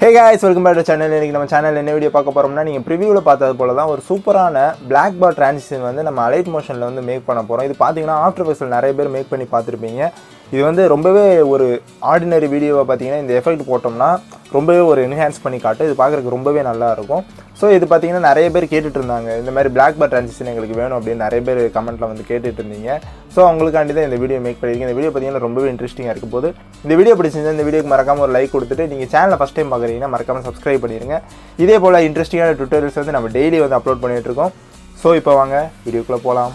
Hey guys, welcome back to the channel. இன்னைக்கு நம்ம சேனல்ல என்ன வீடியோ பார்க்க போறோம்னா நீங்க ப்ரிவியூல பார்த்தது போல தான் ஒரு சூப்பரான black bar transition வந்து நம்ம alight motionல வந்து மேக் பண்ண போறோம். இது பாத்தீங்கன்னா ஆஃப்டர் எஃபெக்ட்ஸ்ல நிறைய பேர் மேக் பண்ணி பார்த்திருப்பீங்க. இது வந்து ரொம்பவே ஒரு ஆர்டினரி வீடியோவை பாத்தீங்கன்னா இந்த எஃபெக்ட் போட்டோம்னா ரொம்பவே ஒரு என்ஹான்ஸ் பண்ணி காட்டு. இது பார்க்கிறதுக்கு ரொம்பவே நல்லா இருக்கும். சோ இது பாத்தீங்கன்னா நிறைய பேர் கேட்டுட்டு இருந்தாங்க. இந்த மாதிரி black bar transition எங்களுக்கு வேணும் அப்படி நிறைய பேர் கமெண்ட்ல வந்து கேட்டுட்டு இருந்தீங்க. சோ அவங்களுக்காண்டி தான் இந்த வீடியோ மேக் பண்ணிருக்கேன். இந்த வீடியோ பாத்தீங்கன்னா ரொம்பவே இன்ட்ரஸ்டிங்கா இருக்க போகுது. இந்த வீடியோ பிடிச்சிருந்தா இந்த வீடியோக்கு மறக்காம ஒரு லைக் கொடுத்துட்டு நீங்க சேனலை ஃபர்ஸ்ட் டைம் பார்க்கறீங்கன்னா மறக்காம சப்ஸ்கிரைப் பண்ணிருங்க. இதே போல இன்ட்ரஸ்டிங்கான டுட்டோரியல்ஸ் வந்து நம்ம டெய்லி வந்து அப்லோட் பண்ணிட்டு இருக்கோம். சோ இப்போ வாங்க வீடியோக்குள்ள போலாம்.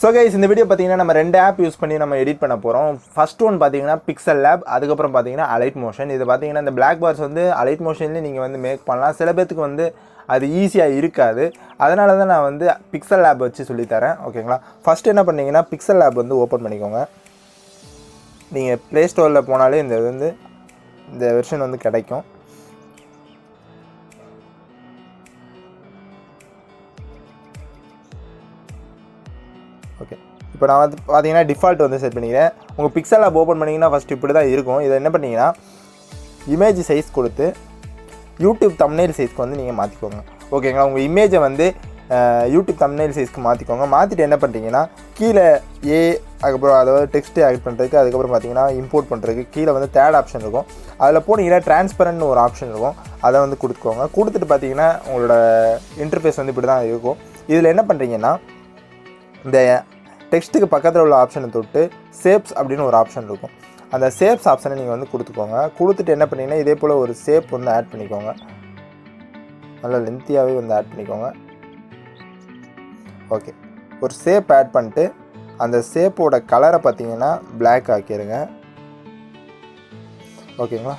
So guys, இந்த வீடியோ பாத்தீங்கன்னா நம்ம ரெண்டு ஆப் யூஸ் பண்ணி நம்ம எடிட் பண்ண போறோம். ஃபர்ஸ்ட் ஒன் பாத்தீங்கன்னா பிக்சல் லேப், அதுக்கு அப்புறம் பாத்தீங்கன்னா அலைட் மோஷன். இது பாத்தீங்கன்னா இந்த black bars வந்து அலைட் மோஷன்ல நீங்க வந்து மேக் பண்ணலாம். சில பேருக்கு வந்து அது ஈஸியா இருக்காது. அதனால தான் நான் வந்து பிக்சல் லேப் வச்சு சொல்லி தரேன். ஓகேங்களா? ஃபர்ஸ்ட் என்ன பண்ணீங்கன்னா பிக்சல் லேப் வந்து ஓபன் பண்ணிக்கோங்க. நீங்க Play Storeல போனாலே இந்த வெர்ஷன் வந்து கிடைக்கும். ஓகே, இப்போ நான் வந்து பார்த்தீங்கன்னா டிஃபால்ட் வந்து செட் பண்ணிக்கிறேன். உங்கள் பிக்சல் ஆப் ஓப்பன் பண்ணிங்கன்னா ஃபஸ்ட் இப்படி தான் இருக்கும். இதை என்ன பண்ணிங்கன்னா இமேஜ் சைஸ் கொடுத்து யூடியூப் தம்ப்நெயில் சைஸ்க்கு வந்து நீங்கள் மாற்றிக்கோங்க. ஓகேங்களா? உங்கள் இமேஜை வந்து யூடியூப் தம்ப்நெயில் சைஸ்க்கு மாற்றிக்கோங்க. மாற்றிட்டு என்ன பண்ணுறீங்கன்னா கீழே அதுக்கப்புறம் அதாவது டெக்ஸ்ட்டு ஆட் பண்ணுறதுக்கு, அதுக்கப்புறம் பார்த்தீங்கன்னா இம்போர்ட் பண்ணுறதுக்கு கீழே வந்து தேர்ட் ஆப்ஷன் இருக்கும். அதில் போனீங்கன்னா டிரான்ஸ்பரண்ட்னு ஒரு ஆப்ஷன் இருக்கும். அதை வந்து கொடுத்துக்கோங்க. கொடுத்துட்டு பார்த்தீங்கன்னா உங்களோட இன்டர்ஃபேஸ் வந்து இப்படி தான் இருக்கும். இதில் என்ன பண்ணுறீங்கன்னா இந்த டெக்ஸ்ட்டுக்கு பக்கத்தில் உள்ள ஆப்ஷனை தொட்டு ஷேப்ஸ் அப்படின்னு ஒரு ஆப்ஷன் இருக்கும். அந்த ஷேப்ஸ் ஆப்ஷனை நீங்கள் வந்து கொடுத்துக்கோங்க. கொடுத்துட்டு என்ன பண்ணிங்கன்னா இதே போல் ஒரு ஷேப் வந்து ஆட் பண்ணிக்கோங்க. நல்லா லென்த்தியாகவே வந்து ஆட் பண்ணிக்கோங்க. ஓகே, ஒரு ஷேப் ஆட் பண்ணிட்டு அந்த ஷேப்போட கலரை பார்த்தீங்கன்னா பிளாக் ஆக்கிடுங்க. ஓகேங்களா?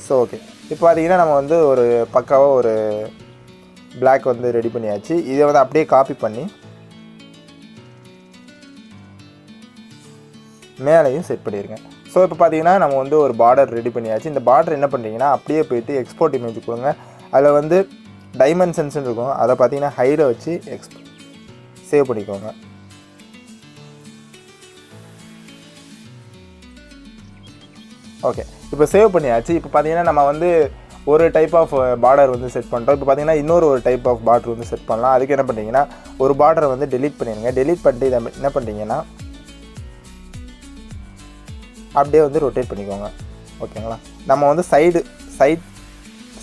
ஸோ ஓகே, இப்போ பார்த்தீங்கன்னா நம்ம வந்து ஒரு பக்காவாக ஒரு பிளாக் வந்து ரெடி பண்ணியாச்சு. இதை வந்து அப்படியே காப்பி பண்ணி மேலேயும் செட் பண்ணிடுங்க. ஸோ இப்போ பார்த்தீங்கன்னா நம்ம வந்து ஒரு பார்டர் ரெடி பண்ணியாச்சு. இந்த பார்டர் என்ன பண்ணுறீங்கன்னா அப்படியே போயிட்டு எக்ஸ்போர்ட் இமேஜ் கொடுங்க. அதில் வந்து டைமென்ஷன்ஸ் இருக்கும். அதை பார்த்தீங்கன்னா ஹையில் வச்சு சேவ் பண்ணிக்கோங்க. ஓகே, இப்போ சேவ் பண்ணியாச்சு. இப்போ பார்த்தீங்கன்னா நம்ம வந்து ஒரு டைப் ஆஃப் பார்டர் வந்து செட் பண்ணுறோம். இப்போ பார்த்தீங்கன்னா இன்னொரு டைப் ஆஃப் பார்டர் வந்து செட் பண்ணலாம். அதுக்கு என்ன பண்ணுறீங்கன்னா ஒரு பார்டரை வந்து டெலீட் பண்ணிடுங்க. டெலீட் பண்ணிட்டு இதை என்ன பண்ணுறீங்கன்னா அப்படியே வந்து ரொட்டேட் பண்ணிக்கோங்க. ஓகேங்களா? நம்ம வந்து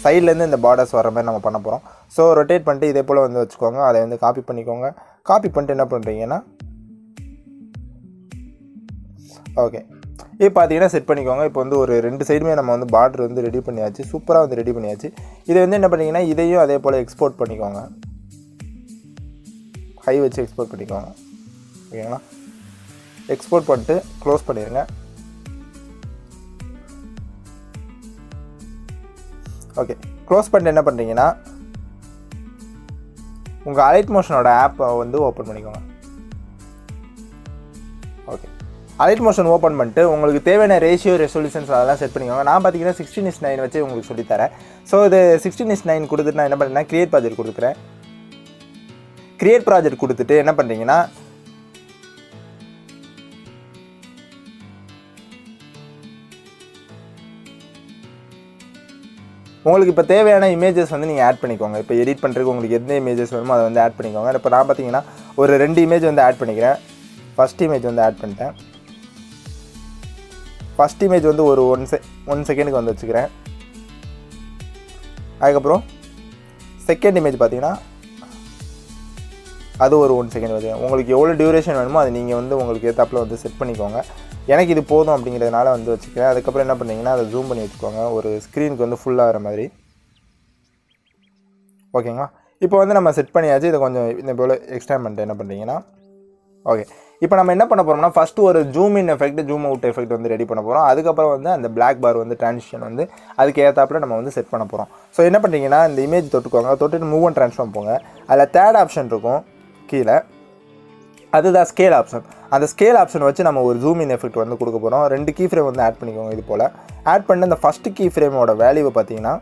சைட்லேருந்து இந்த பார்டர்ஸ் வர மாதிரி நம்ம பண்ண போகிறோம். ஸோ ரொட்டேட் பண்ணிட்டு இதே போல் வந்து வச்சுக்கோங்க. அதை வந்து காப்பி பண்ணிக்கோங்க. காப்பி பண்ணிட்டு என்ன பண்ணுறீங்கன்னா ஓகே, இப்போ பார்த்தீங்கன்னா செட் பண்ணிக்கோங்க. இப்போ வந்து ஒரு ரெண்டு சைடுமே நம்ம வந்து பார்டர் வந்து ரெடி பண்ணியாச்சு. சூப்பராக வந்து ரெடி பண்ணியாச்சு. இதை வந்து என்ன பண்ணிங்கன்னா இதையும் அதே போல் எக்ஸ்போர்ட் பண்ணிக்கோங்க. ஹை வச்சு எக்ஸ்போர்ட் பண்ணிக்கோங்க. ஓகேங்களா? எக்ஸ்போர்ட் பண்ணிட்டு க்ளோஸ் பண்ணிடுங்க. ஓகே, க்ளோஸ் பண்ணிட்டு என்ன பண்ணுறீங்கன்னா உங்கள் அலைட் மோஷனோட ஆப்பை வந்து ஓப்பன் பண்ணிக்கோங்க. ஓகே, அலைட் மோஷன் ஓப்பன் பண்ணிட்டு உங்களுக்கு தேவையான ரேஷியோ ரெசல்யூஷன்ஸ் அதெல்லாம் செட் பண்ணிக்கோங்க. நான் பார்த்தீங்கன்னா 16:9 வச்சு உங்களுக்கு சொல்லித்தரேன். ஸோ இது 16:9 கொடுத்துட்டு நான் என்ன பண்ணுறேன்னா கிரியேட் ப்ராஜெக்ட் கொடுத்துக்கிறேன். கிரியேட் ப்ராஜெக்ட் கொடுத்துட்டு என்ன பண்ணுறீங்கன்னா உங்களுக்கு இப்போ தேவையான இமேஜஸ் வந்து நீங்கள் ஆட் பண்ணிக்கோங்க. இப்போ எடிட் பண்ணுறதுக்கு உங்களுக்கு எந்த இமேஜஸ் வேணுமோ அதை வந்து ஆட் பண்ணிக்கோங்க. இப்போ நான் பார்த்தீங்கன்னா ஒரு 2 இமேஜ் வந்து ஆட் பண்ணிக்கிறேன். ஃபஸ்ட் இமேஜ் வந்து ஆட் பண்ணிட்டேன். ஃபஸ்ட் இமேஜ் வந்து ஒரு 1 செகண்டுக்கு வந்து வச்சுக்கிறேன். அதுக்கப்புறம் செகண்ட் இமேஜ் பார்த்தீங்கன்னா அது ஒரு 1 செகண்ட் வந்து உங்களுக்கு எவ்வளோ டியூரேஷன் வேணுமோ அது நீங்கள் வந்து உங்களுக்கு ஏற்றாப்பில் வந்து செட் பண்ணிக்கோங்க. எனக்கு இது போதும் அப்படிங்கிறதுனால வந்து வச்சுக்கிறேன். அதுக்கப்புறம் என்ன பண்ணிங்கன்னா அதை ஜூம் பண்ணி வச்சுக்கோங்க ஒரு ஸ்க்ரீனுக்கு வந்து ஃபுல்லாகிற மாதிரி. ஓகேங்களா? இப்போ வந்து நம்ம செட் பண்ணியாச்சு. இதை கொஞ்சம் இந்த போல் எக்ஸ்டெண்ட் பண்ணிட்டு என்ன பண்ணுறீங்கன்னா ஓகே, இப்போ நம்ம என்ன பண்ண போகிறோம்னா ஃபஸ்ட்டு ஒரு zoom in effect, zoom out effect வந்து ரெடி பண்ண போகிறோம். அதுக்கப்புறம் வந்து அந்த black bar வந்து ட்ரான்சிஷன் வந்து அதுக்கு ஏற்றாப்பில் நம்ம வந்து செட் பண்ண போகிறோம். ஸோ என்ன பண்ணுறீங்கன்னா இந்த இமேஜ் தொட்டுக்கோங்க. தொட்டுட்டு மூவ் அண்ட் ட்ரான்ஸ்ஃபார்ம் போங்க. அதில் தேர்ட் ஆப்ஷன் இருக்கும் கீழே, அதுதான் ஸ்கேல் ஆப்ஷன். அந்த ஸ்கேல் ஆப்ஷன் வச்சு நம்ம ஒரு ஜூம் இன் எஃபெக்ட் வந்து கொடுக்க போகிறோம். 2 கீ ஃப்ரேம் வந்து ஆட் பண்ணிக்கோங்க. இது போல் ஆட் பண்ணி அந்த ஃபஸ்ட்டு கீ ஃப்ரேமோட வேல்யூவை பார்த்தீங்கன்னா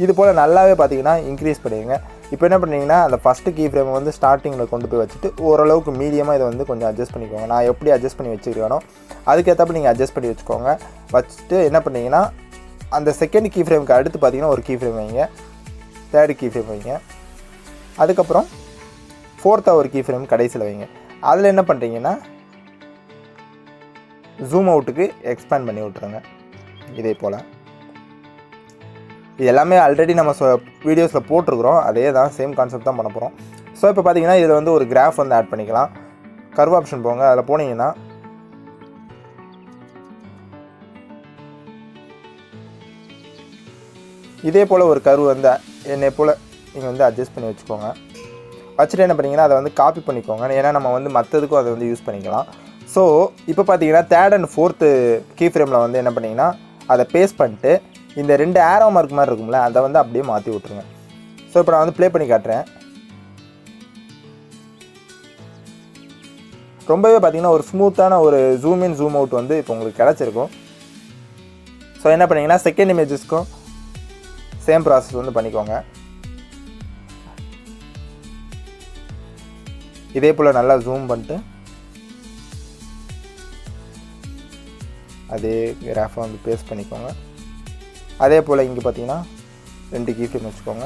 இது போல் நல்லாவே பார்த்தீங்கன்னா இன்க்ரீஸ் பண்ணிடுங்க. இப்போ என்ன பண்ணுறீங்கன்னா அந்த ஃபஸ்ட்டு கீ ஃப்ரேமை வந்து ஸ்டார்டிங்கில் கொண்டு போய் வச்சுட்டு ஓரளவுக்கு மீடியமாக இதை வந்து கொஞ்சம் அட்ஜஸ்ட் பண்ணிக்கோங்க. நான் எப்படி அட்ஜஸ்ட் பண்ணி வச்சுக்கிறேனோ அதுக்கேற்றப்ப நீங்கள் அட்ஜஸ்ட் பண்ணி வச்சுக்கோங்க. வச்சுட்டு என்ன பண்ணிங்கன்னா அந்த செகண்ட் கீ ஃப்ரேமுக்கு அடுத்து பார்த்தீங்கன்னா ஒரு கீ ஃப்ரேம் வைங்க, தேர்டு கீ ஃப்ரேம் வைங்க, அதுக்கப்புறம் ஃபோர்த்தாக ஒரு கீ ஃப்ரேம் கடைசியில் வைங்க. அதில் என்ன பண்ணுறீங்கன்னா ஜூம் அவுட்டுக்கு எக்ஸ்பேண்ட் பண்ணி விட்ருங்க. இதே போல் இது எல்லாமே ஆல்ரெடி நம்ம வீடியோஸில் போட்டிருக்கிறோம், அதே தான் சேம் கான்செப்ட் தான் பண்ண போகிறோம். ஸோ இப்போ பார்த்தீங்கன்னா இதில் வந்து ஒரு கிராஃப் வந்து ஆட் பண்ணிக்கலாம். கர்வ் ஆப்ஷன் போங்க, அதில் போனீங்கன்னா இதே போல் ஒரு கர்வ் வந்து என்னை போல் நீங்கள் வந்து அட்ஜஸ்ட் பண்ணி வச்சுக்கோங்க. வச்சுட்டு என்ன பண்ணிங்கன்னா அதை வந்து காப்பி பண்ணிக்கோங்க. ஏன்னா நம்ம வந்து மற்றதுக்கும் அதை வந்து யூஸ் பண்ணிக்கலாம். ஸோ இப்போ பார்த்தீங்கன்னா தேர்ட் அண்ட் ஃபோர்த்து கீ ஃப்ரேமில் வந்து என்ன பண்ணிங்கன்னா அதை பேஸ்ட் பண்ணிட்டு இந்த 2 ஆரோ மார்க் மாதிரி இருக்கும்ல அதை வந்து அப்படியே மாற்றி விட்ருங்க. ஸோ இப்போ நான் வந்து ப்ளே பண்ணி காட்டுறேன். ரொம்பவே பார்த்தீங்கன்னா ஒரு ஸ்மூத்தான ஒரு ஜூம் இன் ஜூம் அவுட் வந்து இப்போ உங்களுக்கு கிடச்சிருக்கும். ஸோ என்ன பண்ணிங்கன்னா செகண்ட் இமேஜஸ்க்கும் சேம் ப்ராசஸ் வந்து பண்ணிக்கோங்க. இதே போல் நல்லா ஜூம் பண்ணிட்டு அதே கிராஃபை வந்து பேஸ்ட் பண்ணிக்கோங்க. அதே போல் இங்கே பார்த்தீங்கன்னா 2 கீ ஃப்ரேம் வச்சுக்கோங்க.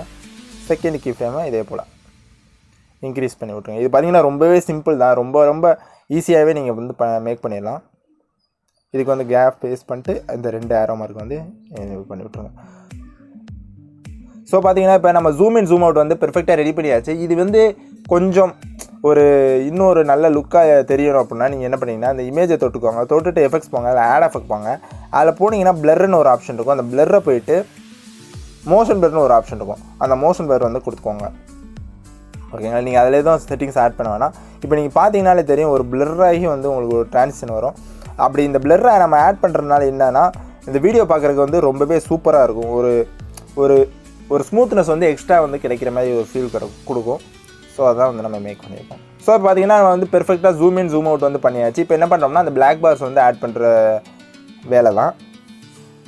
செகண்ட் கீ ஃப்ரேமை இதே போல் இன்க்ரீஸ் பண்ணி விட்ருங்க. இது பார்த்தீங்கன்னா ரொம்பவே சிம்பிள் தான், ரொம்ப ஈஸியாகவே நீங்கள் வந்து மேக் பண்ணிடலாம். இதுக்கு வந்து கேப் பேஸ்ட் பண்ணிட்டு இந்த 2 ஆரோ மார்க் வந்து பண்ணி விட்ருங்க. ஸோ பார்த்தீங்கன்னா இப்போ நம்ம ஜூம் இன் ஜூம் அவுட் வந்து பெர்ஃபெக்டாக ரெடி பண்ணியாச்சு. இது வந்து கொஞ்சம் ஒரு இன்னொரு நல்ல லுக்காக தெரியணும் அப்படின்னா நீங்கள் என்ன பண்ணிங்கன்னா அந்த இமேஜை தொட்டுக்கோங்க. தொட்டுட்டு எஃபெக்ட்ஸ் போங்க, அதில் ஆட் எஃபெக்ட் போங்க. அதில் போனீங்கன்னா பிளர்னு ஒரு ஆப்ஷன் இருக்கும். அந்த பிளர்ரை போயிட்டு மோஷன் பிளர்னு ஒரு ஆப்ஷன் இருக்கும். அந்த மோஷன் பிளர் வந்து கொடுத்துக்கோங்க. ஓகேங்களா, நீங்கள் அதில் எதுவும் செட்டிங்ஸ் ஆட் பண்ண வேணாம். இப்போ நீங்கள் பார்த்தீங்கனாலே தெரியும் ஒரு பிளர்ராகி வந்து உங்களுக்கு ஒரு ட்ரான்சிஷன் வரும். அப்படி இந்த பிளர்ரை நம்ம ஆட் பண்ணுறதுனால என்னன்னா இந்த வீடியோ பார்க்குறதுக்கு வந்து ரொம்பவே சூப்பராக இருக்கும். ஒரு ஒரு ஸ்மூத்னஸ் வந்து எக்ஸ்ட்ரா வந்து கிடைக்கிற மாதிரி ஒரு ஃபீல் கொடுக்கும். ஸோ அதான் வந்து நம்ம மேக் பண்ணியிருக்கோம். ஸோ இப்போ பார்த்தீங்கன்னா நம்ம வந்து பெர்ஃபெக்டாக ஜூம் இன் ஜூம் அவுட் வந்து பண்ணியாச்சு. இப்போ என்ன பண்ணுறோம்னா அந்த பிளாக் பார்ஸ் வந்து ஆட் பண்ணுற வேலை தான்.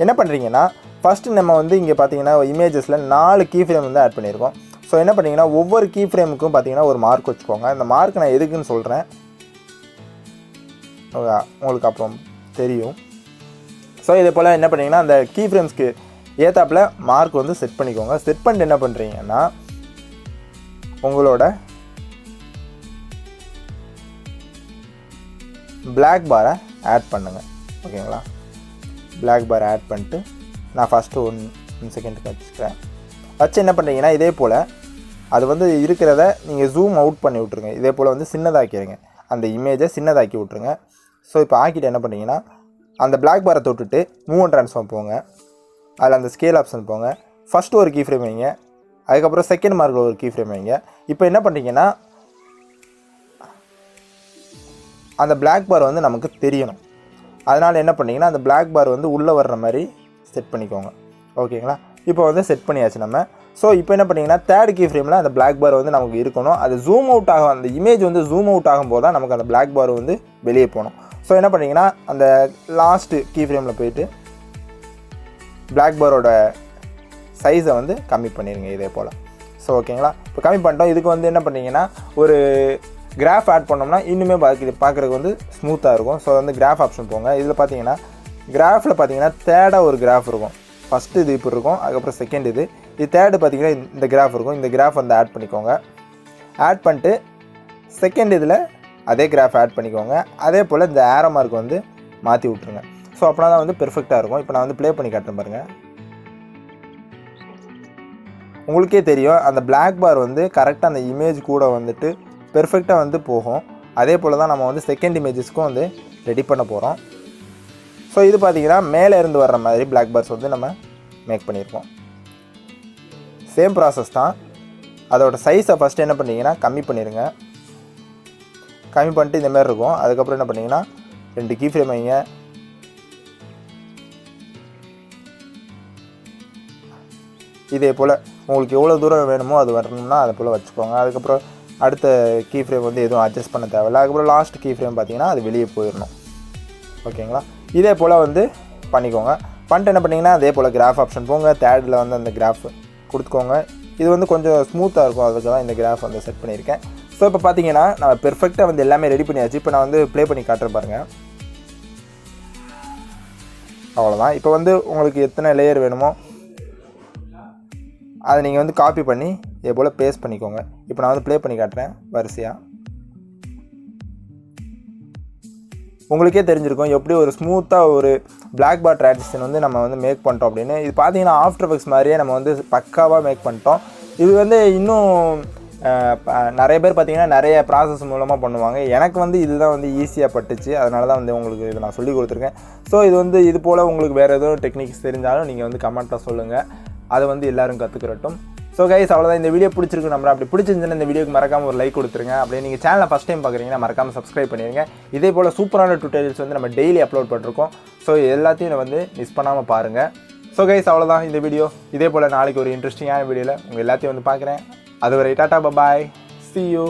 என்ன பண்ணுறீங்கன்னா ஃபஸ்ட்டு நம்ம வந்து இங்கே பார்த்தீங்கன்னா இமேஜஸில் 4 கீ ஃப்ரேம் வந்து ஆட் பண்ணியிருக்கோம். ஸோ என்ன பண்ணிங்கன்னா ஒவ்வொரு கீ ஃப்ரேமுக்கும் பார்த்தீங்கன்னா ஒரு மார்க் வச்சுக்கோங்க. இந்த மார்க் நான் எதுக்குன்னு சொல்கிறேன், உங்களுக்கு அப்புறம் தெரியும். ஸோ இதே போல் என்ன பண்ணிங்கன்னா அந்த கீ ஃப்ரேம்ஸ்க்கு ஏத்தாப்பில் மார்க் வந்து செட் பண்ணிக்கோங்க. செட் பண்ணிட்டு என்ன பண்ணுறீங்கன்னா உங்களோட பிளாக் பாரை ஆட் பண்ணுங்கள். ஓகேங்களா, பிளாக் பாரை ஆட் பண்ணிட்டு நான் ஃபஸ்ட்டு 1 செகண்டுக்கு வச்சுக்கிறேன். வச்சு என்ன பண்ணுறீங்கன்னா இதே போல் அது வந்து இருக்கிறத நீங்கள் ஜூம் அவுட் பண்ணி விட்ருங்க. இதே போல் வந்து சின்னதாக்கிடுங்க, அந்த இமேஜை சின்னதாக்கி விட்ருங்க. ஸோ இப்போ ஆக்கிட்டு என்ன பண்ணுறீங்கன்னா அந்த பிளாக் பாரை தொட்டுட்டு மூவ் அண்ட் ட்ரான்ஸ்ஃபார்ம் போங்க. அதில் அந்த ஸ்கேல் ஆப்ஷன் போங்க. ஃபஸ்ட்டு ஒரு கீ ஃப்ரேம் வைங்க, அதுக்கப்புறம் செகண்ட் மார்க்கில் ஒரு கீ ஃப்ரேம் வைங்க. இப்போ என்ன பண்ணுறீங்கன்னா அந்த பிளாக் பார் வந்து நமக்கு தெரியணும். அதனால் என்ன பண்ணிங்கன்னா அந்த பிளாக் பார் வந்து உள்ளே வர்ற மாதிரி செட் பண்ணிக்கோங்க. ஓகேங்களா, இப்போ வந்து செட் பண்ணியாச்சு நம்ம. ஸோ இப்போ என்ன பண்ணிங்கன்னா தேர்ட் கீ ஃப்ரேமில் அந்த பிளாக் பார் வந்து நமக்கு இருக்கணும். அது ஜூம் அவுட் ஆகும், அந்த இமேஜ் வந்து ஜூம் அவுட் ஆகும்போது தான் நமக்கு அந்த பிளாக் பார் வந்து வெளியே போகணும். ஸோ என்ன பண்ணிங்கன்னா அந்த லாஸ்ட்டு கீ ஃப்ரேமில் போயிட்டு பிளாக் பாரோட சைஸை வந்து கம்மி பண்ணிடுங்க இதே போல். ஸோ ஓகேங்களா, இப்போ கம்மி பண்ணிட்டோம். இதுக்கு வந்து என்ன பண்ணிங்கன்னா ஒரு கிராஃப் ஆட் பண்ணோம்னா இன்னுமே பார்க்குறதுக்கு வந்து ஸ்மூத்தாக இருக்கும். ஸோ வந்து கிராஃப் ஆப்ஷன் போங்க. இதில் பார்த்தீங்கன்னா கிராஃபில் பார்த்தீங்கன்னா தேர்டாக ஒரு கிராஃப் இருக்கும். ஃபஸ்ட்டு இது இப்படி இருக்கும், அதுக்கப்புறம் செகண்ட் இது தேர்டு பார்த்தீங்கன்னா இந்த கிராஃப் இருக்கும். இந்த கிராஃப் வந்து ஆட் பண்ணிக்கோங்க. ஆட் பண்ணிட்டு செகண்ட் இதில் அதே கிராஃப் ஆட் பண்ணிக்கோங்க. அதே போல் இந்த ஆரோ மார்க் வந்து மாற்றி விட்ருங்க. ஸோ அப்படின்னா தான் வந்து பெர்ஃபெக்டாக இருக்கும். இப்போ நான் வந்து ப்ளே பண்ணி காட்டுறேன் பாருங்கள். உங்களுக்கே தெரியும் அந்த பிளாக் பார் வந்து கரெக்டாக அந்த இமேஜ் கூட வந்துட்டு பெர்ஃபெக்டாக வந்து போகும். அதே போல் தான் நம்ம வந்து செகண்ட் இமேஜஸ்க்கும் வந்து ரெடி பண்ண போகிறோம். ஸோ இது பார்த்திங்கன்னா மேலே இருந்து வர்ற மாதிரி பிளாக் பார்ஸ் வந்து நம்ம மேக் பண்ணியிருக்கோம். சேம் ப்ராசஸ் தான். அதோட சைஸை ஃபஸ்ட்டு என்ன பண்ணிங்கன்னா கம்மி பண்ணிடுங்க. கம்மி பண்ணிட்டு இந்தமாதிரி இருக்கும். அதுக்கப்புறம் என்ன பண்ணிங்கன்னா 2 கீ ஃப்ரேம் வைங்க. இதே போல் உங்களுக்கு எவ்வளோ தூரம் வேணுமோ அது வரணும்னா அதை போல் வச்சுக்கோங்க. அதுக்கப்புறம் அடுத்த கீ ஃப்ரேம் வந்து எதுவும் அட்ஜஸ்ட் பண்ண தேவையில்லை. அதுக்கப்புறம் லாஸ்ட் கீ ஃப்ரேம் பார்த்தீங்கன்னா அது வெளியே போயிடணும். ஓகேங்களா, இதே போல் வந்து பண்ணிக்கோங்க. பண்ணிட்டு என்ன பண்ணிங்கன்னா அதே போல் கிராஃப் ஆப்ஷன் போங்க. தேர்டில் வந்து அந்த கிராஃப் கொடுத்துக்கோங்க. இது வந்து கொஞ்சம் ஸ்மூத்தாக இருக்கும், அதுக்கு தான் இந்த கிராஃப் வந்து செட் பண்ணியிருக்கேன். ஸோ இப்போ பார்த்தீங்கன்னா நான் பெர்ஃபெக்டாக வந்து எல்லாமே ரெடி பண்ணியாச்சு. இப்போ நான் வந்து ப்ளே பண்ணி காட்டுறேன் பாருங்கள். அவ்வளோதான். இப்போ வந்து உங்களுக்கு எத்தனை லேயர் வேணுமோ அதை நீங்கள் வந்து காப்பி பண்ணி இதே போல் பேஸ்ட் பண்ணிக்கோங்க. இப்போ நான் வந்து ப்ளே பண்ணி காட்டுறேன் வரிசையாக. உங்களுக்கே தெரிஞ்சிருக்கும் எப்படி ஒரு ஸ்மூத்தாக ஒரு பிளாக் பார் ட்ரான்சிஷன் வந்து நம்ம வந்து மேக் பண்ணிட்டோம் அப்படின்னு. இது பார்த்தீங்கன்னா ஆஃப்டர் எஃபெக்ட்ஸ் மாதிரியே நம்ம வந்து பக்காவாக மேக் பண்ணிட்டோம். இது வந்து இன்னும் நிறைய பேர் பார்த்தீங்கன்னா நிறைய ப்ராசஸ் மூலமாக பண்ணுவாங்க. எனக்கு வந்து இதுதான் வந்து ஈஸியாக பட்டுச்சு, அதனால தான் வந்து உங்களுக்கு இதை நான் சொல்லி கொடுத்துருக்கேன். ஸோ இது வந்து இது போல் உங்களுக்கு வேறு எதுவும் டெக்னிக்ஸ் தெரிஞ்சாலும் நீங்கள் வந்து கமெண்ட்டில் சொல்லுங்கள், அதை வந்து எல்லோரும் கற்றுக்கிறட்டும். ஸோ கைஸ் அவ்வளோதான். இந்த வீடியோ பிடிச்சிருக்கு நம்புறேன். அப்படி பிடிச்சிருந்துச்சுன்னா இந்த வீடியோக்கு மறக்காமல் ஒரு லைக் கொடுத்துருங்க. அப்படியே நீங்கள் சேனலை ஃபஸ்ட் டைம் பார்க்குறீங்கன்னா மறக்காமல் சப்ஸ்கிரைப் பண்ணிடுங்க. இதே போல் சூப்பரான டுட்டோரியல்ஸ் வந்து நம்ம டெய்லி அப்லோட் பண்ணிருக்கோம். ஸோ எல்லாத்தையும் வந்து மிஸ் பண்ணாமல் பாருங்கள். ஸோ கைஸ் அவ்வளோதான் இந்த வீடியோ. இதே போல் நாளைக்கு ஒரு இன்ட்ரெஸ்டிங்கான வீடியோவில் உங்கள் எல்லாத்தையும் வந்து பார்க்குறேன். அதுவரை டாட்டா பாய், see you.